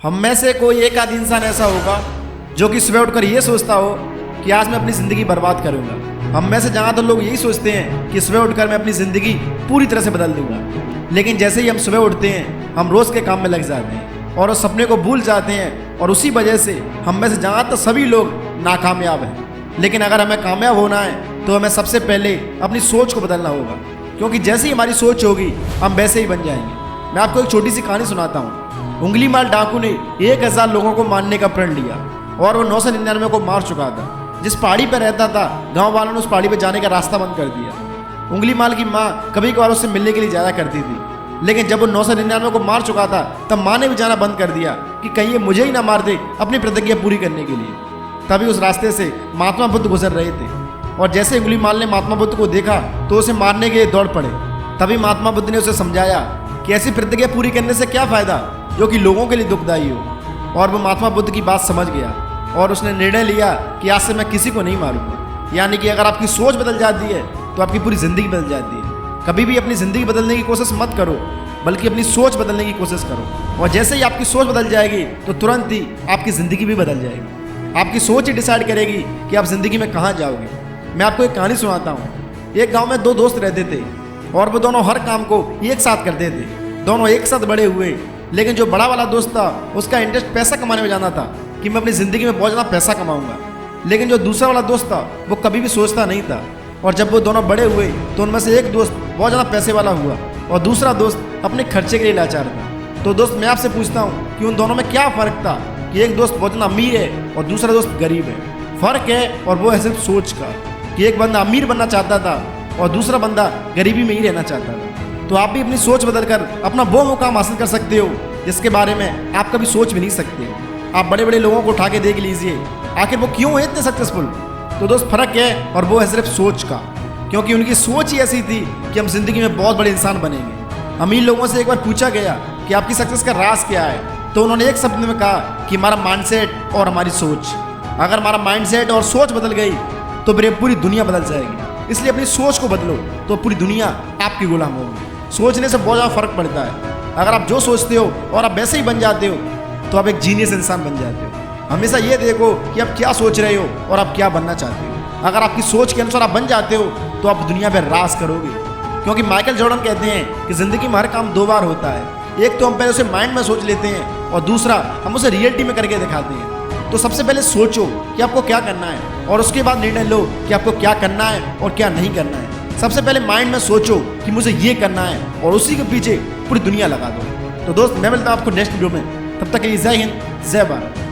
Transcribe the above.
हम में से कोई एक आध इंसान ऐसा होगा जो कि सुबह उठकर ये सोचता हो कि आज मैं अपनी ज़िंदगी बर्बाद करूंगा। हम में से ज़्यादातर लोग यही सोचते हैं कि सुबह उठकर मैं अपनी ज़िंदगी पूरी तरह से बदल दूंगा। लेकिन जैसे ही हम सुबह उठते हैं हम रोज़ के काम में लग जाते हैं और उस सपने को भूल जाते हैं, और उसी वजह से हम में से ज़्यादातर सभी लोग नाकामयाब हैं। लेकिन अगर हमें कामयाब होना है तो हमें सबसे पहले अपनी सोच को बदलना होगा, क्योंकि जैसे ही हमारी सोच होगी हम वैसे ही बन जाएंगे। मैं आपको एक छोटी सी कहानी सुनाता हूँ। उंगली माल डाकू ने 1000 लोगों को मारने का प्रण लिया और वो 999 को मार चुका था। जिस पहाड़ी पर रहता था गांव वालों ने उस पहाड़ी पर जाने का रास्ता बंद कर दिया। उंगली माल की माँ कभी कभार उससे मिलने के लिए जाया करती थी, लेकिन जब वो 999 को मार चुका था तब माँ ने भी जाना बंद कर दिया कि कहीं ये मुझे ही ना मार दे अपनी प्रतिज्ञा पूरी करने के लिए। तभी उस रास्ते से महात्मा बुद्ध गुजर रहे थे और जैसे उंगली माल ने महात्मा बुद्ध को देखा तो उसे मारने के लिए दौड़ पड़े। तभी महात्मा बुद्ध ने उसे समझाया कि ऐसी प्रतिज्ञा पूरी करने से क्या फ़ायदा जो कि लोगों के लिए दुखदायी हो। और वो महात्मा बुद्ध की बात समझ गया और उसने निर्णय लिया कि आज से मैं किसी को नहीं मारूंगा। यानी कि अगर आपकी सोच बदल जाती है तो आपकी पूरी ज़िंदगी बदल जाती है। कभी भी अपनी ज़िंदगी बदलने की कोशिश मत करो, बल्कि अपनी सोच बदलने की कोशिश करो। और जैसे ही आपकी सोच बदल जाएगी तो तुरंत ही आपकी ज़िंदगी भी बदल जाएगी। आपकी सोच ही डिसाइड करेगी कि आप ज़िंदगी में कहाँ जाओगे। मैं आपको एक कहानी सुनाता हूँ। एक गाँव में 2 दोस्त रहते थे और वो दोनों हर काम को एक साथ करते थे। दोनों एक साथ बड़े हुए, लेकिन जो बड़ा वाला दोस्त था उसका इंटरेस्ट पैसा कमाने में जाना था कि मैं अपनी ज़िंदगी में बहुत ज़्यादा पैसा कमाऊंगा। लेकिन जो दूसरा वाला दोस्त था वो कभी भी सोचता नहीं था। और जब वो दोनों बड़े हुए तो उनमें से एक दोस्त बहुत ज़्यादा पैसे वाला हुआ और दूसरा दोस्त अपने खर्चे के लिए लाचार था। तो दोस्त, मैं आपसे पूछता हूँ कि उन दोनों में क्या फ़र्क था कि एक दोस्त बहुत ज़्यादा अमीर है और दूसरा दोस्त गरीब है। फ़र्क है और वो है सिर्फ सोच का, कि एक बंदा अमीर बनना चाहता था और दूसरा बंदा गरीबी में ही रहना चाहता था। तो आप भी अपनी सोच बदलकर अपना वो मुकाम हासिल कर सकते हो जिसके बारे में आप कभी सोच भी नहीं सकते। आप बड़े बड़े लोगों को उठा के देख लीजिए, आखिर वो क्यों है इतने सक्सेसफुल। तो दोस्त, फर्क है और वो है सिर्फ सोच का, क्योंकि उनकी सोच ही ऐसी थी कि हम जिंदगी में बहुत बड़े इंसान बनेंगे। अमीर लोगों से एक बार पूछा गया कि आपकी सक्सेस का राज क्या है, तो उन्होंने एक शब्द में कहा कि हमारा माइंडसेट और हमारी सोच। अगर हमारा माइंडसेट और सोच बदल गई तो फिर पूरी दुनिया बदल जाएगी। इसलिए अपनी सोच को बदलो तो पूरी दुनिया आपकी गुलाम होगी। सोचने से बहुत ज़्यादा फर्क पड़ता है। अगर आप जो सोचते हो और आप वैसे ही बन जाते हो तो आप एक जीनियस इंसान बन जाते हो। हमेशा ये देखो कि आप क्या सोच रहे हो और आप क्या बनना चाहते हो। अगर आपकी सोच के अनुसार आप बन जाते हो तो आप दुनिया पर राज करोगे। क्योंकि माइकल जॉर्डन कहते हैं कि ज़िंदगी में हर काम 2 बार होता है। एक तो हम पहले उसे माइंड में सोच लेते हैं और दूसरा हम उसे रियलिटी में करके दिखाते हैं। तो सबसे पहले सोचो कि आपको क्या करना है और उसके बाद निर्णय लो कि आपको क्या करना है और क्या नहीं करना है। सबसे पहले माइंड में सोचो कि मुझे ये करना है और उसी के पीछे पूरी दुनिया लगा दो। तो दोस्त, मैं मिलता हूँ आपको नेक्स्ट वीडियो में। तब तक के लिए जय हिंद, जय भारत।